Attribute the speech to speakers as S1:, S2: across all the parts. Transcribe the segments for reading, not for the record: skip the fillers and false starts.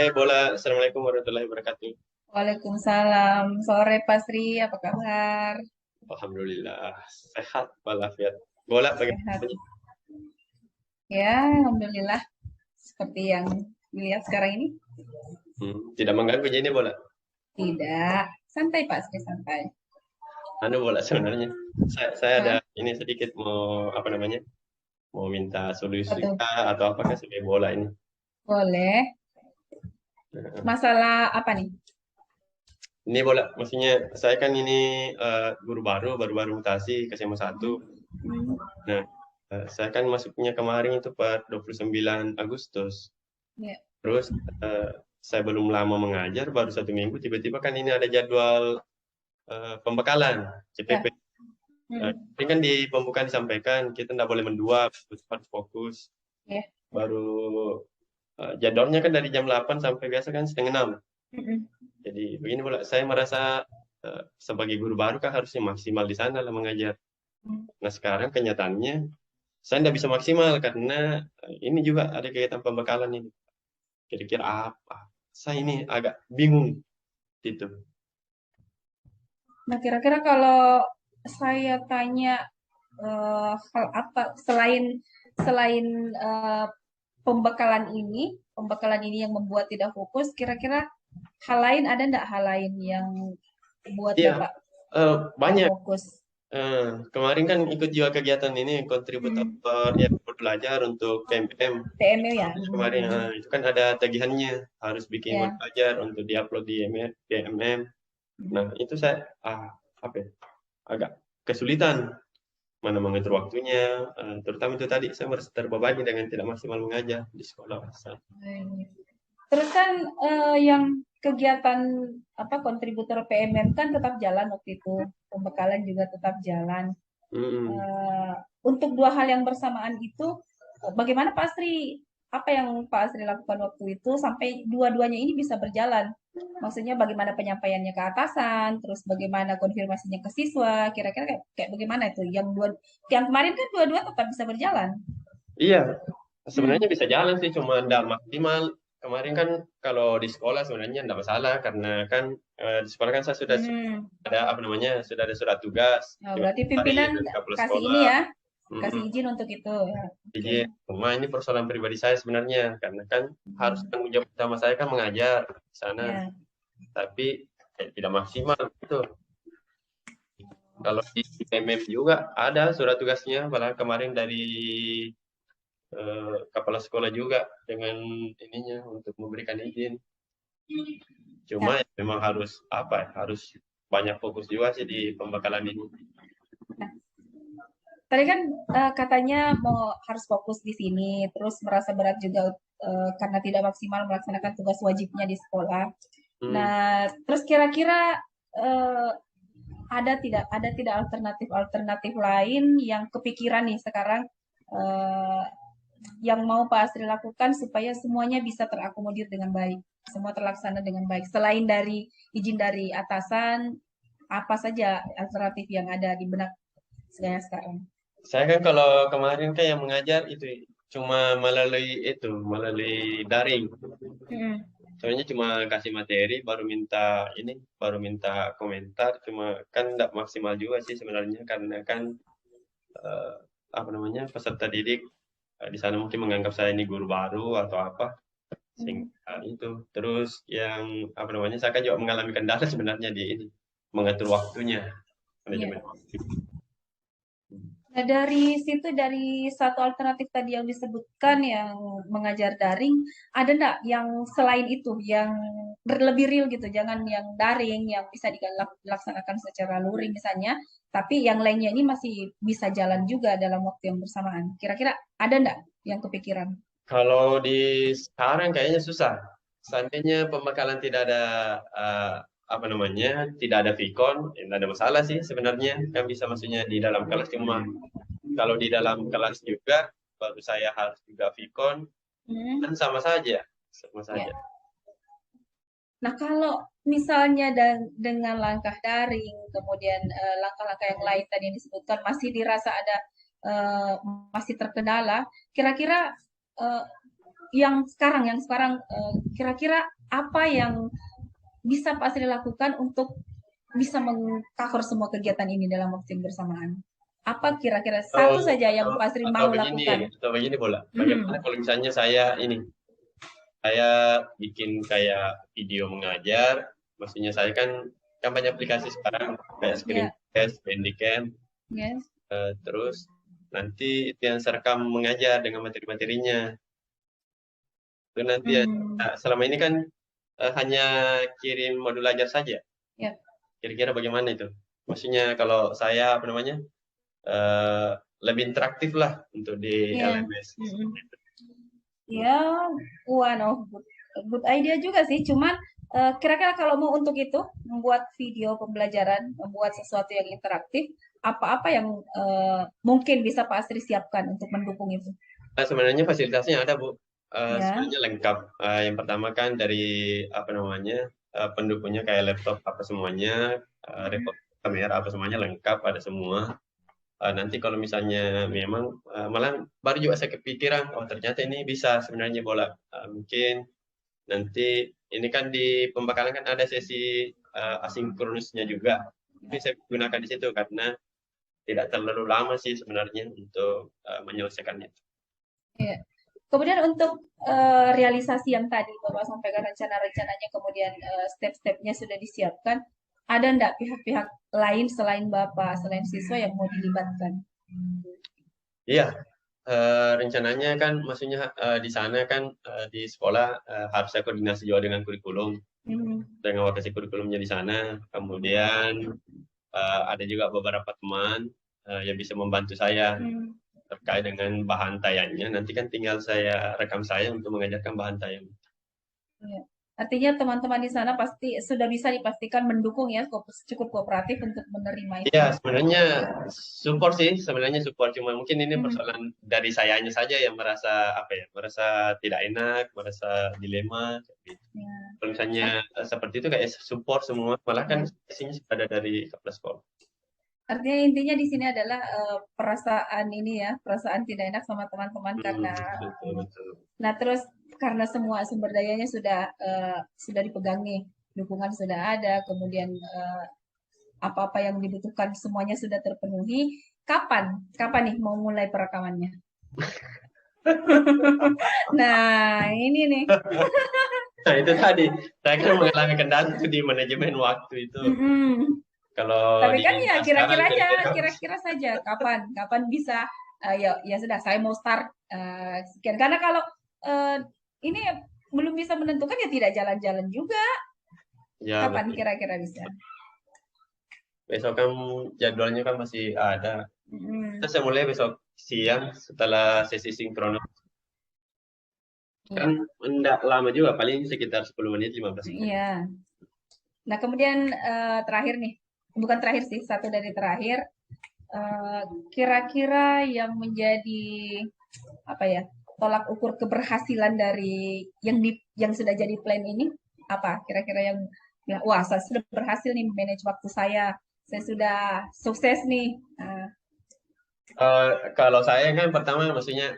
S1: Bola. Assalamualaikum warahmatullahi wabarakatuh.
S2: Waalaikumsalam. Sore Pak Sri, apa kabar?
S1: Alhamdulillah sehat walafiat. Bola
S2: Sehat.
S1: bagaimana?
S2: Ya, Alhamdulillah. Seperti yang dilihat sekarang ini.
S1: Tidak mengganggu jadi bola.
S2: Tidak. Santai Pak Sri, santai.
S1: Anu bola sebenarnya. Saya ada
S2: Hah?
S1: ini sedikit mau apa namanya? Mau minta
S2: Apa
S1: solusi
S2: tuh?
S1: kah atau apakah sebagai bola ini?
S2: Boleh.
S1: Nah,
S2: Masalah apa nih?
S1: ini bola, maksudnya saya kan ini guru baru mutasi ke SMA 1.
S2: Hmm,
S1: Nah, saya kan masuknya kemarin itu per 29 Agustus.
S2: ya.
S1: Terus eh, saya belum lama mengajar, baru 1 minggu, tiba-tiba kan ini ada jadwal pembekalan CPP.
S2: Ya. Hmm,
S1: Ini kan di pembukaan disampaikan kita tidak boleh mendua, harus fokus.
S2: ya.
S1: Baru jadwalnya kan dari jam 8 sampai biasa kan setengah 6.
S2: Hmm,
S1: Jadi begini pula, saya merasa sebagai guru baru kan harusnya maksimal di sana lah mengajar.
S2: hmm.
S1: Nah sekarang kenyataannya saya tidak bisa maksimal karena ini juga ada kegiatan pembekalan ini. Kira-kira apa? Saya ini agak bingung gitu.
S2: Nah, kira-kira kalau saya tanya hal apa selain pembekalan ini yang membuat tidak fokus, kira-kira hal lain ada enggak hal lain yang buat
S1: Iya,
S2: Bapak nggak
S1: banyak.
S2: fokus?
S1: Eh, Kemarin kan ikut juga kegiatan ini kontributor
S2: Hmm.
S1: yang belajar untuk PMM.
S2: PMU ya?
S1: Kemarin itu kan ada tagihannya harus bikin
S2: Ya.
S1: modul belajar untuk diupload di PMM. Nah
S2: Hmm.
S1: itu saya apa ya, agak kesulitan mana mengatur waktunya. Terutama itu tadi saya merasa terbebani dengan tidak maksimal mengajar di sekolah.
S2: Terus kan yang kegiatan apa kontributor PMM kan tetap jalan waktu itu, pembekalan juga tetap jalan.
S1: Mm-mm.
S2: Eh, untuk dua hal yang bersamaan itu, bagaimana Pak Asri? Apa yang Pak Asri lakukan waktu itu sampai dua-duanya ini bisa berjalan? Maksudnya bagaimana penyampaiannya ke atasan, terus bagaimana konfirmasinya ke siswa, kira-kira kayak bagaimana itu? Yang kemarin kan dua-dua tetap bisa berjalan.
S1: Iya,
S2: Hmm.
S1: sebenarnya bisa jalan sih, cuma tidak maksimal. Kemarin kan kalau di sekolah sebenarnya tidak masalah karena kan di sekolah kan saya sudah
S2: Hmm.
S1: ada apa namanya, sudah ada surat tugas
S2: Nah,
S1: di
S2: berarti
S1: hari
S2: pimpinan
S1: dari kepala
S2: kasih ini
S1: sekolah.
S2: ya,
S1: Mm-mm.
S2: kasih izin untuk itu ya. Oke.
S1: Jadi cuma ini persoalan pribadi saya sebenarnya karena kan harus
S2: Hmm.
S1: tanggung jawab utama saya kan mengajar di sana,
S2: Ya.
S1: tapi tidak maksimal gitu. Kalau di PMM juga ada surat tugasnya, malah kemarin dari kepala sekolah juga dengan ininya untuk memberikan izin. Cuma
S2: Ya.
S1: ya memang harus apa ya, harus banyak fokus juga sih di pembekalan ini.
S2: Nah, tadi kan katanya mau harus fokus di sini, terus merasa berat juga karena tidak maksimal melaksanakan tugas wajibnya di sekolah.
S1: Hmm.
S2: Nah, terus kira-kira eh, ada tidak alternatif lain yang kepikiran nih sekarang eh, yang mau Pak Astri lakukan supaya semuanya bisa terakomodir dengan baik, semua terlaksana dengan baik. Selain dari izin dari atasan, apa saja alternatif yang ada di benak saya sekarang?
S1: Saya kan kalau kemarin kan yang mengajar itu cuma melalui daring.
S2: Hmm.
S1: Soalnya cuma kasih materi, baru minta komentar, cuma kan tidak maksimal juga sih sebenarnya karena kan eh, apa namanya peserta didik di sana mungkin menganggap saya ini guru baru atau apa,
S2: Hmm.
S1: sehingga itu. Terus yang apa namanya saya kan juga mengalami kendala sebenarnya di ini mengatur waktunya,
S2: Iya.
S1: manajemen waktu.
S2: Nah, dari situ, dari satu alternatif tadi yang disebutkan yang mengajar daring, ada enggak yang selain itu, yang lebih real gitu, jangan yang daring, yang bisa dilaksanakan secara luring misalnya, tapi yang lainnya ini masih bisa jalan juga dalam waktu yang bersamaan. Kira-kira ada enggak yang kepikiran?
S1: Kalau di sekarang kayaknya susah. Seandainya pembekalan tidak ada eh, apa namanya, tidak ada Vicon, ya tidak ada masalah sih sebenarnya. Kan bisa maksudnya di dalam kelas, cuma kalau di dalam kelas juga baru saya harus juga Vicon,
S2: Hmm,
S1: kan sama saja, sama
S2: ya.
S1: saja.
S2: Nah, kalau misalnya dengan langkah daring, kemudian langkah-langkah yang lain tadi yang disebutkan masih dirasa ada eh, masih terkendala, kira-kira eh, yang sekarang kira-kira apa yang bisa Pak Sri lakukan untuk bisa mengcover semua kegiatan ini dalam waktu yang bersamaan? Apa kira-kira
S1: Atau,
S2: satu saja yang Pak Sri mau lakukan?
S1: atau begini bola.
S2: Mhm.
S1: Bagaimana kalau misalnya saya bikin kayak video mengajar, maksudnya saya kan banyak aplikasi sekarang kayak
S2: Ya,
S1: Screencast, Bandicam,
S2: yes.
S1: terus nanti itu yang saya rekam mengajar dengan materi-materinya. Itu nanti
S2: Hmm,
S1: selama ini kan hanya kirim modul ajar saja.
S2: ya,
S1: Kira-kira bagaimana itu? Maksudnya kalau saya apa namanya lebih interaktif lah untuk di
S2: ya.
S1: LMS.
S2: Mhm. Ya, one of good idea juga sih. Cuman kira-kira kalau mau untuk itu membuat video pembelajaran, membuat sesuatu yang interaktif, apa-apa yang mungkin bisa Pak Asri siapkan untuk mendukung itu?
S1: Sebenarnya fasilitasnya ada, Bu.
S2: Ya.
S1: Sebenarnya lengkap. Yang pertama kan dari apa namanya pendukungnya kayak laptop apa semuanya, record kamera apa semuanya lengkap, ada semua. Nanti kalau misalnya memang malah baru juga saya kepikiran, oh ternyata ini bisa sebenarnya bola. Mungkin nanti ini kan di pembekalan kan ada sesi asinkronusnya juga. Ini saya gunakan di situ karena tidak terlalu lama sih sebenarnya untuk menyelesaikannya.
S2: Iya. Kemudian untuk realisasi yang tadi Bapak sampaikan rencana-rencananya, kemudian step-stepnya sudah disiapkan, ada enggak pihak-pihak lain selain Bapak, selain siswa yang mau dilibatkan?
S1: Iya, rencananya kan maksudnya di sana kan di sekolah harus saya koordinasi juga dengan kurikulum,
S2: Hmm.
S1: dengan wakasi kurikulumnya di sana. Kemudian ada juga beberapa teman yang bisa membantu saya
S2: Hmm.
S1: terkait dengan bahan tayangnya. Nanti kan tinggal saya rekam saya untuk mengajarkan bahan tayang.
S2: Iya. Artinya teman-teman di sana pasti sudah bisa dipastikan mendukung ya, cukup kooperatif untuk menerima itu.
S1: Iya, sebenarnya support sih, sebenarnya support. Cuma mungkin ini
S2: Hmm.
S1: persoalan dari sayanya saja yang merasa apa ya, merasa tidak enak, merasa dilema. Gitu.
S2: Ya.
S1: Kalau misalnya
S2: Art-
S1: seperti itu kayak support semua, malah kan
S2: ya.
S1: isinya sudah ada dari kepala sekolah.
S2: Artinya intinya di sini adalah perasaan ini ya, perasaan tidak enak sama teman-teman karena
S1: Betul, betul.
S2: nah terus karena semua sumber dayanya sudah dipegang nih, dukungan sudah ada, kemudian apa-apa yang dibutuhkan semuanya sudah terpenuhi. Kapan? Kapan nih mau mulai perekamannya? Nah, ini nih.
S1: Nah, itu tadi. Saya kan mengalami kendala itu di manajemen waktu itu.
S2: Mm-mm.
S1: Kalau
S2: Tapi kan ya
S1: diminta sekarang
S2: kira-kiranya,
S1: kira-kira
S2: kira-kira saja kapan bisa ya ya sudah saya mau start sekian. Karena kalau uh, ini belum bisa menentukan ya tidak jalan-jalan juga.
S1: ya
S2: Kapan
S1: betul.
S2: kira-kira bisa?
S1: Besok kan jadwalnya kan masih ada. Kita
S2: Mm-mm.
S1: saya mulai besok siang setelah sesi sinkron. Kan
S2: Iya,
S1: enggak lama juga, paling sekitar 10 menit, 15 menit.
S2: iya. Nah kemudian terakhir nih, bukan terakhir sih, satu dari terakhir. eh, Kira-kira yang menjadi apa ya tolak ukur keberhasilan dari yang sudah jadi plan ini apa kira-kira yang ya, wah saya sudah berhasil nih manage waktu saya sudah sukses nih.
S1: Kalau saya kan pertama maksudnya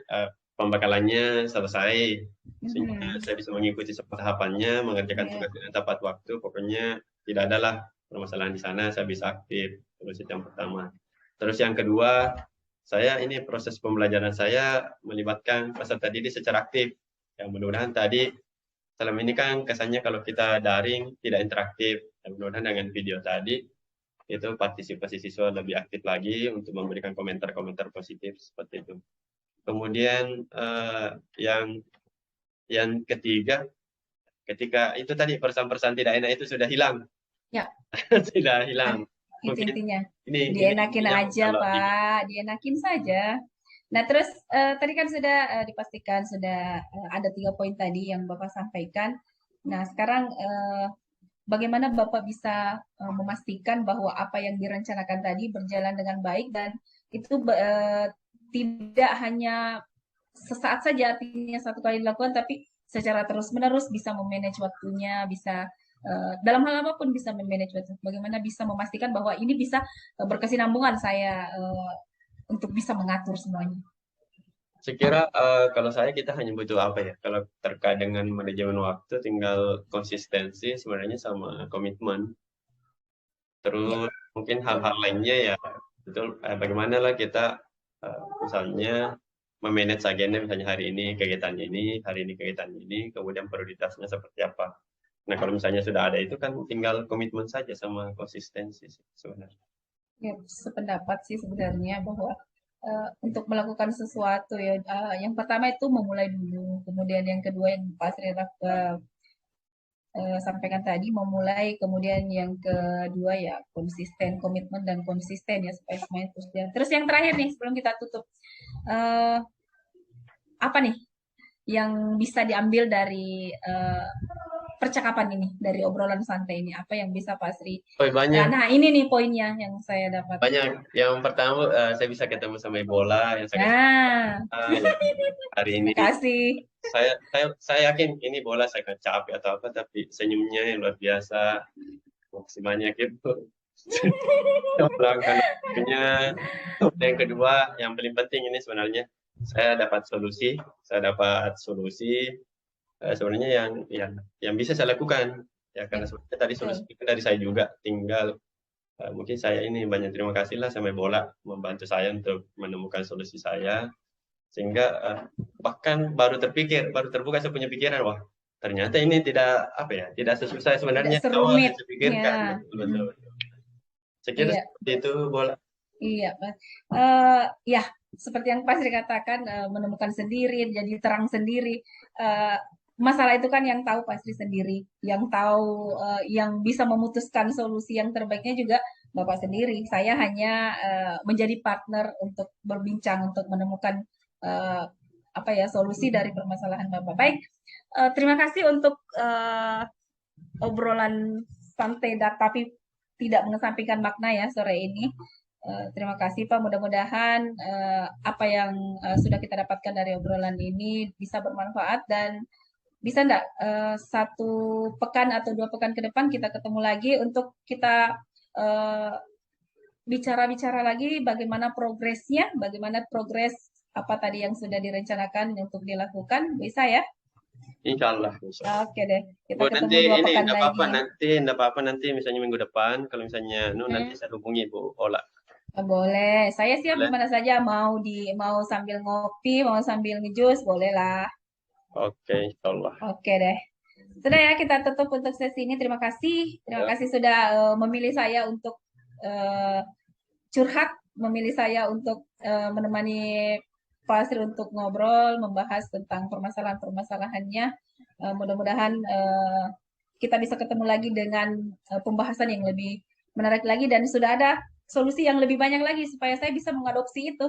S1: pembekalannya selesai. Maksudnya
S2: Mhm.
S1: saya bisa mengikuti semua tahapannya, mengerjakan
S2: Ya.
S1: tugas dengan tepat waktu. Pokoknya tidak adalah permasalahan di sana, saya bisa aktif. Terus itu yang pertama. Terus yang kedua, saya ini proses pembelajaran saya melibatkan peserta didik secara aktif. Yang mudah-mudahan tadi selama ini kan kesannya kalau kita daring tidak interaktif. Dan mudah-mudahan dengan video tadi itu partisipasi siswa lebih aktif lagi untuk memberikan komentar-komentar positif seperti itu. Kemudian yang ketiga, ketika itu tadi pesan-pesan tidak enak itu sudah hilang,
S2: Ya,
S1: sudah
S2: ah,
S1: hilang.
S2: itu
S1: Mungkin
S2: intinya.
S1: ini
S2: Dienakin
S1: intinya
S2: aja,
S1: kalau di
S2: Pak. Dienakin saja. Nah, terus tadi kan sudah dipastikan sudah ada 3 poin tadi yang Bapak sampaikan. Nah, sekarang bagaimana Bapak bisa memastikan bahwa apa yang direncanakan tadi berjalan dengan baik dan itu tidak hanya sesaat saja, artinya satu kali dilakukan, tapi secara terus-menerus bisa memanage waktunya, bisa dalam hal apapun bisa memanage waktu. Bagaimana bisa memastikan bahwa ini bisa berkesinambungan saya untuk bisa mengatur semuanya.
S1: Saya kira kalau saya kita hanya butuh apa ya? Kalau terkait dengan manajemen waktu, tinggal konsistensi sebenarnya sama komitmen.
S2: Ya,
S1: Terus mungkin
S2: betul.
S1: hal-hal lainnya ya betul. Bagaimana lah kita misalnya memanage agenda misalnya hari ini kegiatan ini, kemudian prioritasnya seperti apa. Nah kalau misalnya sudah ada itu kan tinggal komitmen saja sama konsistensi sih sebenarnya.
S2: Ya, sependapat sih sebenarnya bahwa untuk melakukan sesuatu ya, yang pertama itu memulai dulu, kemudian yang kedua yang Pak Sri sampaikan tadi memulai, kemudian yang kedua ya konsisten, komitmen dan konsisten ya supaya semuanya terus jalan. Terus yang terakhir nih sebelum kita tutup, eh, apa nih yang bisa diambil dari percakapan ini, dari obrolan santai ini, apa yang bisa Pak Sri?
S1: Oh banyak.
S2: Nah ini nih poinnya yang saya dapat.
S1: Banyak. Yang pertama saya bisa ketemu sama Ebola yang saya kasih
S2: Nah,
S1: ya, hari ini
S2: makasih.
S1: saya yakin ini bola saya akan capek atau apa tapi senyumnya yang luar biasa makasih banyak itu melangkan waktunya. Dan yang kedua yang paling penting ini sebenarnya saya dapat solusi sebenarnya yang bisa saya lakukan ya
S2: Ya,
S1: karena sebenarnya tadi solusi
S2: betul.
S1: itu dari saya juga tinggal mungkin saya ini banyak terima kasih lah sama bola membantu saya untuk menemukan solusi saya sehingga bahkan baru terbuka saya punya pikiran wah ternyata ini tidak apa ya tidak sesusah
S2: Tidak
S1: sebenarnya awal
S2: serumit.
S1: yang saya pikirkan
S2: Ya,
S1: betul betul, betul. Saya kira
S2: iya.
S1: seperti itu bola.
S2: Iya, Mas. Ya, seperti yang Pak Sri katakan, menemukan sendiri, jadi terang sendiri. Eh, Masalah itu kan yang tahu Pak Sri sendiri, yang tahu, yang bisa memutuskan solusi yang terbaiknya juga Bapak sendiri. Saya hanya menjadi partner untuk berbincang, untuk menemukan eh, apa ya solusi dari permasalahan Bapak. Baik, terima kasih untuk obrolan santai tapi tidak mengesampingkan makna ya sore ini. Terima kasih Pak. Mudah-mudahan apa yang sudah kita dapatkan dari obrolan ini bisa bermanfaat dan bisa enggak satu pekan atau 2 pekan ke depan kita ketemu lagi untuk kita eh, bicara-bicara lagi bagaimana progresnya, bagaimana progres apa tadi yang sudah direncanakan untuk dilakukan. Bisa ya?
S1: Insya Allah, insya Allah.
S2: Oke deh. Kita
S1: Bu
S2: ketemu
S1: nanti
S2: dua
S1: ini
S2: pekan lagi.
S1: enggak apa-apa nanti misalnya minggu depan kalau misalnya nanti
S2: Hmm.
S1: saya hubungi Bu Ola
S2: Boleh, saya siap di
S1: boleh.
S2: mana saja. Mau sambil ngopi, mau sambil ngejus, boleh lah.
S1: Oke insya Allah
S2: Oke deh. Sudah ya, kita tutup untuk sesi ini. Terima kasih. Terima
S1: ya.
S2: kasih sudah memilih saya untuk eh, curhat, memilih saya untuk menemani Pak Asri untuk ngobrol, membahas tentang permasalahan-permasalahannya. Mudah-mudahan kita bisa ketemu lagi dengan pembahasan yang lebih menarik lagi dan sudah ada solusi yang lebih banyak lagi supaya saya bisa mengadopsi itu.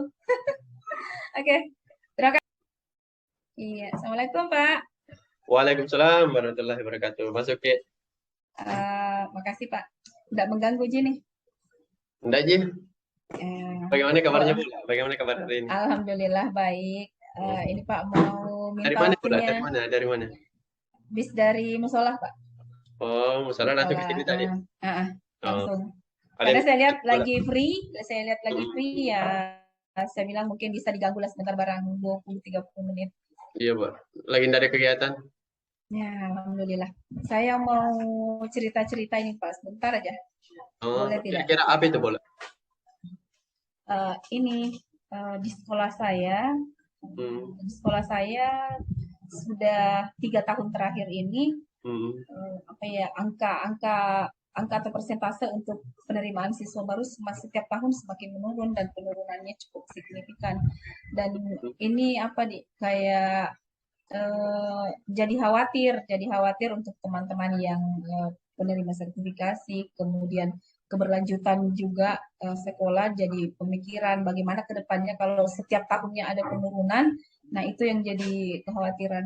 S2: Oke, terima kasih. Iya, Assalamualaikum Pak.
S1: Waalaikumsalam warahmatullahi wabarakatuh masuk ke
S2: Makasih Pak. Udah mengganggu Ji nih.
S1: enggak Ji
S2: Eh,
S1: bagaimana kabarnya
S2: oh,
S1: Bu bagaimana kabar hari ini.
S2: Alhamdulillah baik.
S1: Oh.
S2: Ini Pak mau
S1: Dari
S2: minta
S1: mana pula?
S2: waktunya
S1: Dari mana?
S2: bis dari musola Pak.
S1: Oh, misalnya langsung ke
S2: Musola,
S1: sini tadi. Oh,
S2: langsung.
S1: ada
S2: Karena
S1: yang pula.
S2: saya lihat lagi free
S1: Hmm,
S2: ya. Saya bilang mungkin bisa diganggu lah sebentar barang 20-30 menit.
S1: iya, Bu. Lagi ada kegiatan.
S2: Ya, Alhamdulillah. Saya mau cerita-cerita ini Pak, sebentar aja.
S1: Oh,
S2: Boleh tidak?
S1: kira-kira apa itu bola?
S2: Ini di sekolah saya,
S1: Hmm,
S2: sudah 3 tahun terakhir ini
S1: hmm,
S2: apa ya angka atau persentase untuk penerimaan siswa baru setiap tahun semakin menurun dan penurunannya cukup signifikan dan
S1: hmm.
S2: ini apa di kayak jadi khawatir untuk teman-teman yang penerima sertifikasi kemudian keberlanjutan juga sekolah jadi pemikiran bagaimana ke depannya kalau setiap tahunnya ada penurunan nah itu yang jadi kekhawatiran.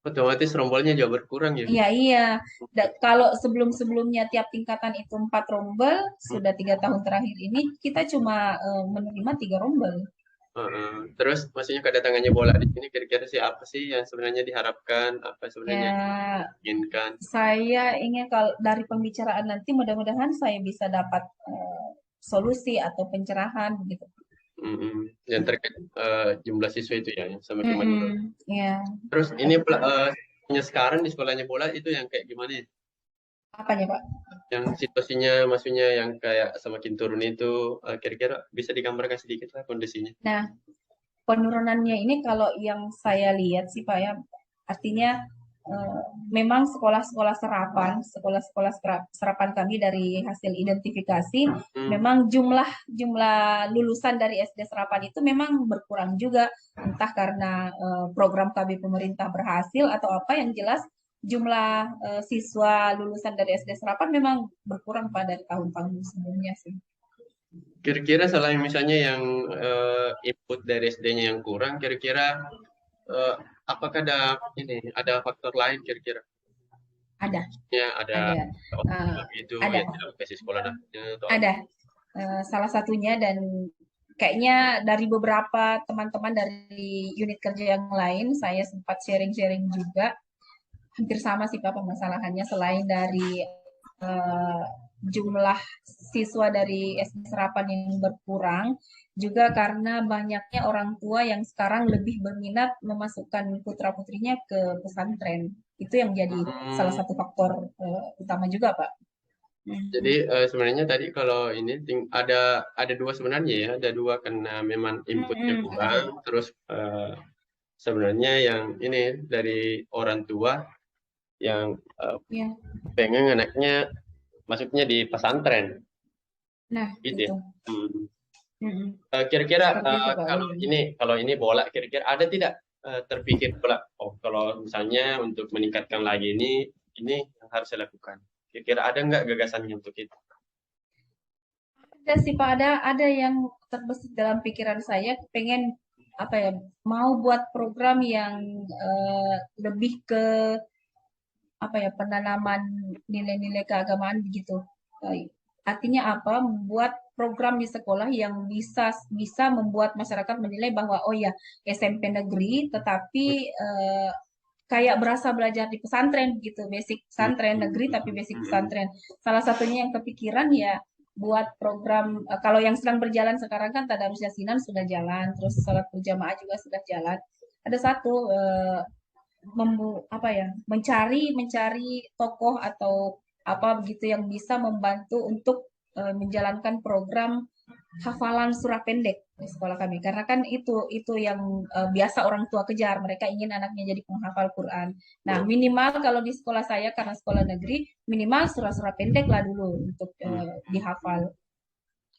S1: Otomatis rombolnya jauh berkurang ya.
S2: Iya, iya. Kalau sebelum-sebelumnya tiap tingkatan itu 4 rombel,
S1: Hmm,
S2: sudah 3 tahun terakhir ini kita cuma menerima 3 rombel.
S1: Terus maksudnya kedatangannya bola di sini kira-kira sih apa sih yang sebenarnya diharapkan, apa sebenarnya yang
S2: Ya,
S1: diinginkan?
S2: saya ingin kalau dari pembicaraan nanti mudah-mudahan saya bisa dapat solusi atau pencerahan begitu.
S1: Yang terkait jumlah siswa itu ya, yang semakin menurun.
S2: Ya,
S1: Terus ini punya sekarang di sekolahnya bola itu yang kayak gimana ya?
S2: apanya Pak?
S1: Yang situasinya maksudnya yang kayak semakin turun itu kira-kira bisa digambarkan sedikit lah kondisinya.
S2: Nah, penurunannya ini kalau yang saya lihat sih Pak ya, artinya eh, memang sekolah-sekolah serapan, sekolah-sekolah serapan kami dari hasil identifikasi,
S1: Hmm.
S2: memang jumlah jumlah lulusan dari SD serapan itu memang berkurang juga, entah karena program KB pemerintah berhasil atau apa yang jelas jumlah siswa lulusan dari SD serapan memang berkurang pada tahun-tahun sebelumnya sih.
S1: Kira-kira selain misalnya yang input dari SD-nya yang kurang, kira-kira eh, apakah ada faktor lain kira-kira?
S2: Ada,
S1: Ya ada
S2: ada, eh,
S1: itu
S2: ada,
S1: ya tidak kasih sekolah anaknya atau apa?
S2: ada. Salah satunya dan kayaknya dari beberapa teman-teman dari unit kerja yang lain saya sempat sharing-sharing juga hampir sama sih Pak permasalahannya selain dari eh, jumlah siswa dari SD Serapan yang berkurang juga karena banyaknya orang tua yang sekarang lebih berminat memasukkan putra-putrinya ke pesantren. Itu yang jadi salah
S1: Hmm,
S2: satu faktor utama juga Pak.
S1: jadi sebenarnya tadi kalau ini ada dua sebenarnya ya, ada dua karena memang inputnya kurang, terus sebenarnya yang ini dari orang tua yang
S2: Ya,
S1: pengen anaknya masuknya di pesantren
S2: nah
S1: gitu ya.
S2: itu.
S1: Hmm.
S2: Mm-mm.
S1: Kira-kira
S2: Seperti itu Pak Willy.
S1: kalau ini bola kira-kira ada tidak terpikir bola? Oh kalau misalnya untuk meningkatkan lagi ini yang harus saya lakukan. Kira-kira ada nggak gagasannya untuk itu?
S2: Ada sih Pak, ada yang terbesit dalam pikiran saya, pengen apa ya, mau buat program yang lebih ke apa ya, penanaman nilai-nilai keagamaan begitu. Artinya apa? Membuat program di sekolah yang bisa bisa membuat masyarakat menilai bahwa oh ya SMP negeri, tetapi kayak berasa belajar di pesantren gitu, basic
S1: Hmm,
S2: pesantren
S1: hmm,
S2: negeri tapi
S1: hmm,
S2: basic
S1: hmm, hmm.
S2: pesantren. Salah satunya yang kepikiran ya buat program kalau yang sedang berjalan sekarang kan tadarus yasinan sudah jalan, terus sholat berjamaah juga sudah jalan. Ada satu apa ya mencari mencari tokoh atau apa begitu yang bisa membantu untuk menjalankan program hafalan surah pendek di sekolah kami karena kan itu yang biasa orang tua kejar, mereka ingin anaknya jadi penghafal Quran. Nah
S1: Oh,
S2: minimal kalau di sekolah saya karena sekolah negeri minimal surah-surah pendek lah dulu untuk
S1: hmm.
S2: dihafal,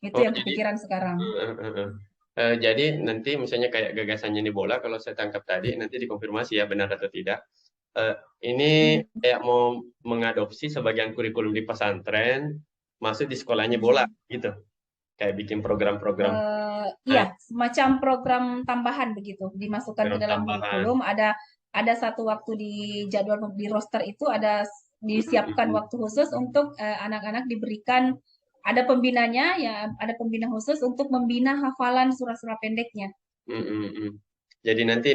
S2: itu
S1: Oh,
S2: yang
S1: jadi
S2: kepikiran sekarang.
S1: eh, eh, eh. Jadi nanti misalnya kayak gagasannya ini bola, kalau saya tangkap tadi nanti dikonfirmasi ya benar atau tidak. Eh, ini kayak mau mengadopsi sebagian kurikulum di pesantren masuk di sekolahnya bola gitu. Kayak bikin program-program
S2: Iya, semacam program tambahan begitu, dimasukkan ke
S1: program
S2: dalam
S1: tambahan.
S2: kurikulum. Ada satu waktu di jadwal di roster itu ada disiapkan waktu khusus untuk anak-anak diberikan ada pembinanya ya, ada pembina khusus untuk membina hafalan surah-surah pendeknya.
S1: Mm, mm, mm. Jadi nanti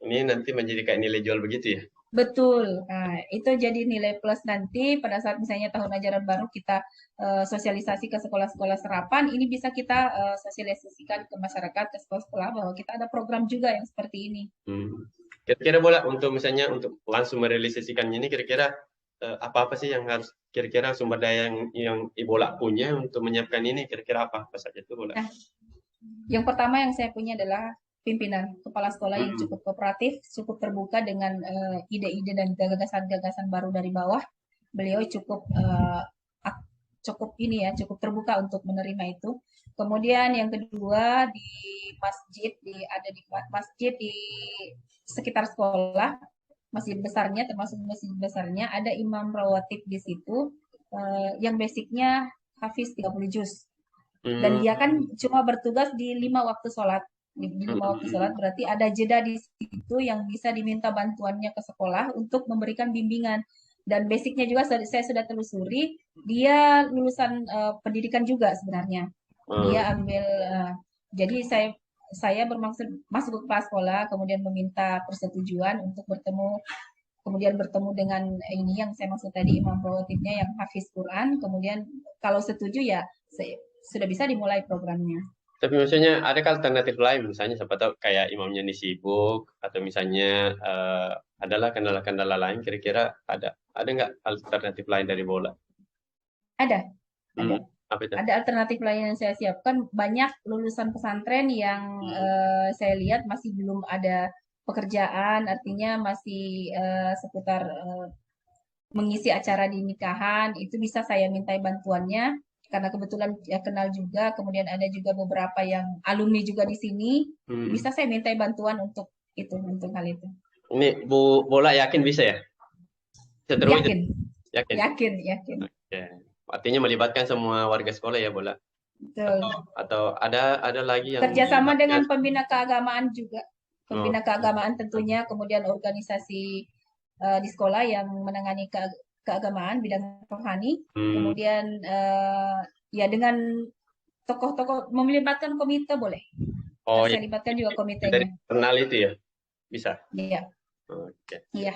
S1: ini nanti menjadi kayak nilai jual begitu ya.
S2: Betul. Nah, itu jadi nilai plus nanti pada saat misalnya tahun ajaran baru kita sosialisasi ke sekolah-sekolah serapan, ini bisa kita sosialisasikan ke masyarakat, ke sekolah-sekolah bahwa kita ada program juga yang seperti ini.
S1: Hmm. Kira-kira bola untuk misalnya untuk langsung merealisasikannya ini kira-kira apa-apa sih yang harus kira-kira sumber daya yang Ibola punya untuk menyiapkan ini kira-kira apa saja itu bola?
S2: Nah, yang pertama yang saya punya adalah pimpinan kepala sekolah yang
S1: Hmm.
S2: cukup kooperatif, cukup terbuka dengan ide-ide dan gagasan-gagasan baru dari bawah. Beliau cukup ini ya, cukup terbuka untuk menerima itu. Kemudian yang kedua di masjid ada di masjid di sekitar sekolah, masjid besarnya termasuk masjid besarnya ada imam rawatib di situ yang basicnya hafiz 30 juz. Dan
S1: Hmm.
S2: dia kan cuma bertugas di 5 waktu sholat. Di
S1: Hmm.
S2: 5 waktu sholat berarti ada jeda di situ yang bisa diminta bantuannya ke sekolah untuk memberikan bimbingan. Dan basicnya juga saya sudah telusuri, dia lulusan pendidikan juga sebenarnya. Dia
S1: Hmm.
S2: ambil, jadi saya bermaksud masuk ke kelas sekolah, kemudian meminta persetujuan untuk kemudian bertemu dengan ini yang saya maksud tadi imam rawatibnya yang hafiz Quran, kemudian kalau setuju ya sudah bisa dimulai programnya.
S1: Tapi maksudnya ada alternatif lain, misalnya siapa tahu kayak imamnya ini sibuk atau misalnya adalah kendala-kendala lain, kira-kira ada nggak alternatif lain dari bola?
S2: Ada,
S1: Hmm,
S2: ada.
S1: apa itu?
S2: Ada alternatif lain yang saya siapkan. Banyak lulusan pesantren yang
S1: Hmm,
S2: saya lihat masih belum ada pekerjaan, artinya masih seputar mengisi acara di nikahan. Itu bisa saya mintai bantuannya karena kebetulan ya kenal juga. Kemudian ada juga beberapa yang alumni juga di sini.
S1: hmm.
S2: Bisa saya mintai bantuan untuk itu, untuk hal itu.
S1: Ini bola yakin bisa ya? Bisa terwujud,
S2: Yakin,
S1: yakin.
S2: yakin, yakin.
S1: Ya. Artinya melibatkan semua warga sekolah ya bola.
S2: Betul.
S1: Atau ada lagi yang
S2: Kerjasama
S1: melibatkan.
S2: dengan pembina keagamaan juga.
S1: Oh,
S2: Pembina keagamaan tentunya, kemudian organisasi di sekolah yang menangani keagamaan bidang rohani,
S1: hmm,
S2: kemudian ya dengan tokoh-tokoh melibatkan komite boleh.
S1: oh ya,
S2: Saya libatkan juga
S1: dari
S2: komitenya.
S1: internal itu ya bisa.
S2: Iya,
S1: Oke.
S2: iya.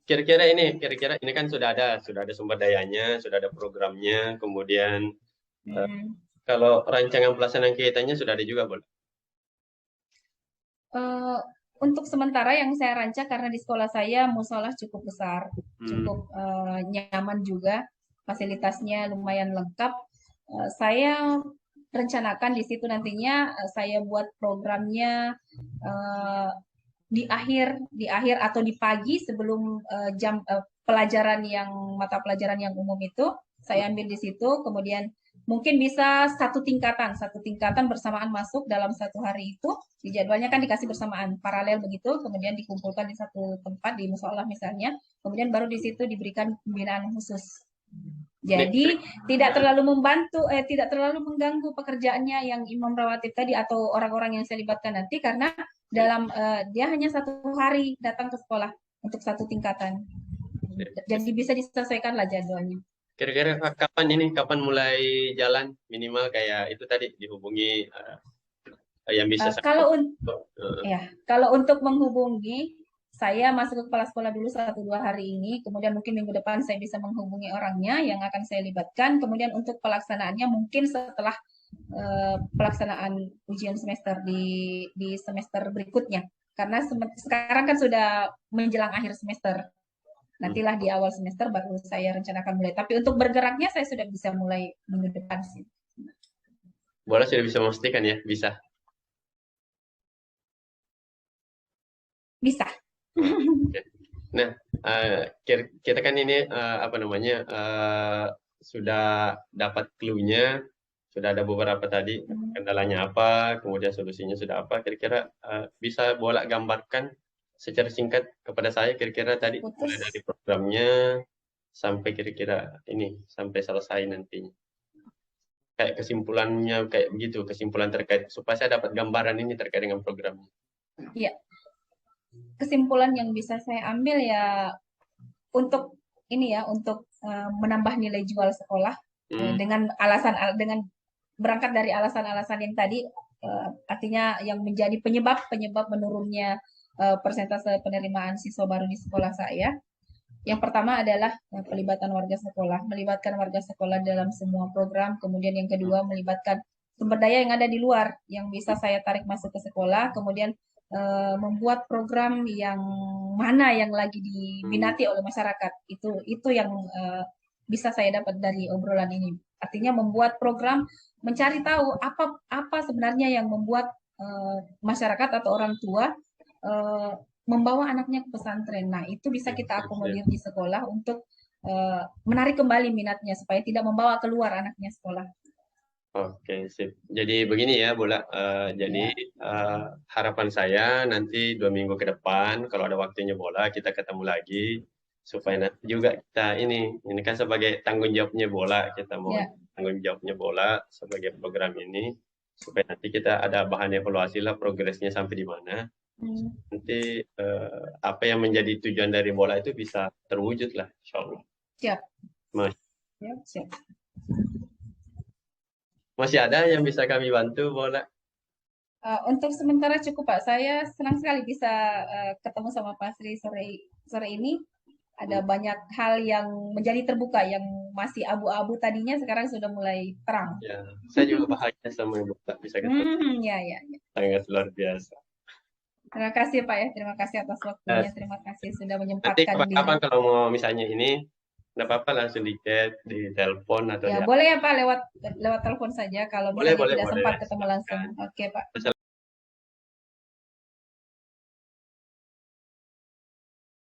S1: Kira-kira ini kan sudah ada sumber dayanya, sudah ada programnya, kemudian eh,
S2: Hmm.
S1: kalau rancangan pelaksanaan kegiatannya sudah ada juga, boleh.
S2: Eh, untuk sementara yang saya rancang karena di sekolah saya musola cukup besar,
S1: Hmm,
S2: cukup nyaman juga, fasilitasnya lumayan lengkap. Saya rencanakan di situ nantinya saya buat programnya eh, di akhir atau di pagi sebelum jam pelajaran yang mata pelajaran yang umum itu saya ambil di situ, kemudian mungkin bisa satu tingkatan bersamaan masuk dalam satu hari itu. Di jadwalnya kan dikasih bersamaan paralel begitu, kemudian dikumpulkan di satu tempat di musola misalnya, kemudian baru di situ diberikan pembinaan khusus.
S1: ini
S2: Jadi tidak terlalu mengganggu pekerjaannya yang imam rawatib tadi atau orang-orang yang saya libatkan nanti karena dia hanya satu hari datang ke sekolah untuk satu tingkatan. Jadi bisa diselesaikan lah jadwalnya.
S1: kira-kira kapan mulai jalan minimal kayak itu tadi dihubungi yang bisa
S2: Eh,
S1: saya.
S2: kalau ya, kalau untuk menghubungi, saya masuk ke kepala sekolah dulu 1-2 hari ini, kemudian mungkin minggu depan saya bisa menghubungi orangnya yang akan saya libatkan. Kemudian untuk pelaksanaannya mungkin setelah pelaksanaan ujian semester di semester berikutnya. Karena sekarang kan sudah menjelang akhir semester.
S1: Hmm,
S2: Nantilah di awal semester baru saya rencanakan mulai. Tapi untuk bergeraknya saya sudah bisa mulai minggu depan sih.
S1: bola sudah bisa memastikan ya bisa.
S2: Bisa.
S1: Oke. Nah, kita kan ini apa namanya sudah dapat clue-nya, sudah ada beberapa tadi kendalanya apa, kemudian solusinya sudah apa. Kira-kira bisa bola gambarkan secara singkat kepada saya kira-kira tadi mulai dari
S2: Putus.
S1: programnya sampai kira-kira ini sampai selesai nantinya. Kayak kesimpulannya kayak begitu, kesimpulan terkait supaya saya dapat gambaran ini terkait dengan programnya.
S2: Ya, kesimpulan yang bisa saya ambil ya untuk ini ya untuk menambah nilai jual sekolah
S1: Hmm,
S2: dengan berangkat dari alasan-alasan yang tadi artinya yang menjadi penyebab menurunnya persentase penerimaan siswa baru di sekolah saya. Yang pertama adalah pelibatan warga sekolah, melibatkan warga sekolah dalam semua program. Kemudian yang kedua melibatkan sumber daya yang ada di luar yang bisa saya tarik masuk ke sekolah. Kemudian membuat program yang mana yang lagi diminati oleh masyarakat. Itu yang bisa saya dapat dari obrolan ini. Artinya membuat program mencari tahu apa apa sebenarnya yang membuat masyarakat atau orang tua eh, membawa anaknya ke pesantren. Nah, itu bisa kita akomodir di sekolah untuk menarik kembali minatnya supaya tidak membawa keluar anaknya sekolah.
S1: Oke, sip. Jadi begini ya, Bola. Jadi
S2: Ya,
S1: eh, harapan saya nanti 2 minggu ke depan, kalau ada waktunya Bola, kita ketemu lagi supaya nanti juga kita ini kan sebagai tanggung jawabnya Bola, kita mohon
S2: ya.
S1: tanggung jawabnya Bola sebagai program ini supaya nanti kita ada bahan evaluasi lah progresnya sampai di mana.
S2: Hmm,
S1: Nanti apa yang menjadi tujuan dari Bola itu bisa terwujud lah, Insya Allah.
S2: siap,
S1: Mas-
S2: siap, siap.
S1: Masih ada yang bisa kami bantu, Bola?
S2: Untuk sementara cukup Pak. Saya senang sekali bisa ketemu sama Pak Sri sore sore ini. ada banyak hal yang menjadi terbuka, yang masih abu-abu tadinya sekarang sudah mulai terang.
S1: Ya, saya juga bahagia sama Ibu tak bisa ketemu.
S2: Ya, ya, ya.
S1: Sangat luar biasa.
S2: Terima kasih Pak ya, terima kasih atas waktunya, terima kasih sudah
S1: Nanti
S2: menyempatkan diri.
S1: kapan-kapan kalau mau misalnya ini, nggak apa-apa langsung di chat, di telepon atau
S2: Ya,
S1: di
S2: boleh ya Pak, lewat telepon saja kalau
S1: Boleh,
S2: misalnya
S1: boleh,
S2: tidak
S1: boleh.
S2: sempat ketemu langsung. Oke Pak.